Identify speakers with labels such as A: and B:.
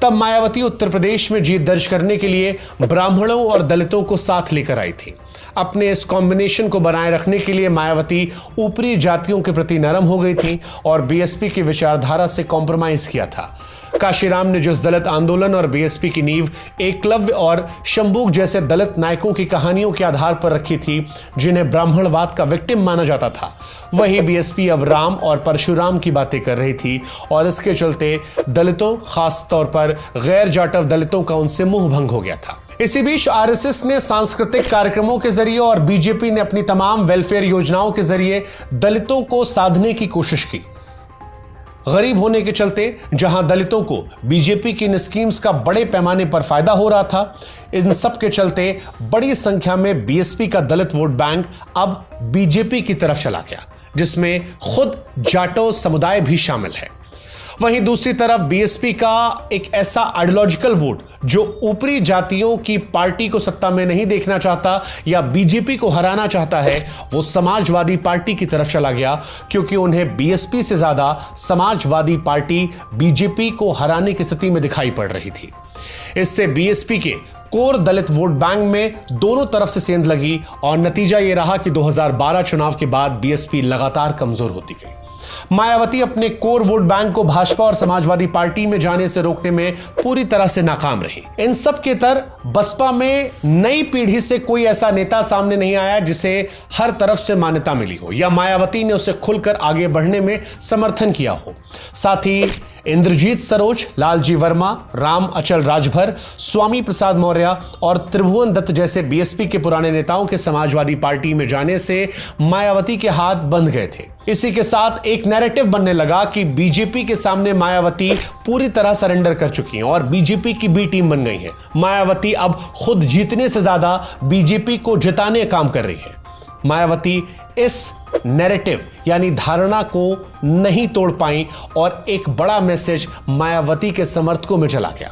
A: तब मायावती उत्तर प्रदेश में जीत दर्ज करने के लिए ब्राह्मणों और दलितों को साथ लेकर आई थी। अपने इस कॉम्बिनेशन को बनाए रखने के लिए मायावती ऊपरी जातियों के प्रति नरम हो गई थी और बीएसपी की विचारधारा से कॉम्प्रोमाइज किया था। काशीराम ने जिस दलित आंदोलन और बीएसपी की नींव एकलव्य और शंबुक जैसे दलित नायकों की कहानियों के आधार पर रखी थी, जिन्हें ब्राह्मणवाद का विक्टिम माना जाता था, वही बीएसपी अब राम और परशुराम की बातें कर रही थी और इसके चलते दलितों, खास तौर पर गैर जाटव दलितों का उनसे मुंह भंग हो गया था। इसी बीच आरएसएस ने सांस्कृतिक कार्यक्रमों के जरिए और बीजेपी ने अपनी तमाम वेलफेयर योजनाओं के जरिए दलितों को साधने की कोशिश की। गरीब होने के चलते जहां दलितों को बीजेपी की इन स्कीम्स का बड़े पैमाने पर फायदा हो रहा था, इन सब के चलते बड़ी संख्या में बीएसपी का दलित वोट बैंक अब बीजेपी की तरफ चला गया, जिसमें खुद जाटो समुदाय भी शामिल है। वहीं दूसरी तरफ बीएसपी का एक ऐसा आइडियोलॉजिकल वोट जो ऊपरी जातियों की पार्टी को सत्ता में नहीं देखना चाहता या बीजेपी को हराना चाहता है, वो समाजवादी पार्टी की तरफ चला गया, क्योंकि उन्हें बीएसपी से ज्यादा समाजवादी पार्टी बीजेपी को हराने की स्थिति में दिखाई पड़ रही थी। इससे बीएसपी के कोर दलित वोट बैंक में दोनों तरफ से सेंध लगी और नतीजा यह रहा कि 2012 चुनाव के बाद बीएसपी लगातार कमजोर होती गई। मायावती अपने कोर वोट बैंक को भाजपा और समाजवादी पार्टी में जाने से रोकने में पूरी तरह से नाकाम रही। इन सब के तरह बसपा में नई पीढ़ी से कोई ऐसा नेता सामने नहीं आया जिसे हर तरफ से मान्यता मिली हो या मायावती ने उसे खुलकर आगे बढ़ने में समर्थन किया हो। साथ ही इंद्रजीत सरोज, लालजी वर्मा, राम अचल राजभर, स्वामी प्रसाद मौर्य और त्रिभुवन दत्त जैसे बीएसपी के पुराने नेताओं के समाजवादी पार्टी में जाने से मायावती के हाथ बंध गए थे। इसी के साथ एक नैरेटिव बनने लगा कि बीजेपी के सामने मायावती पूरी तरह सरेंडर कर चुकी हैं और बीजेपी की बी टीम बन गई है। मायावती अब खुद जीतने से ज्यादा बीजेपी को जिताने का काम कर रही है। मायावती इस नैरेटिव यानी धारणा को नहीं तोड़ पाई और एक बड़ा मैसेज मायावती के समर्थकों में चला गया।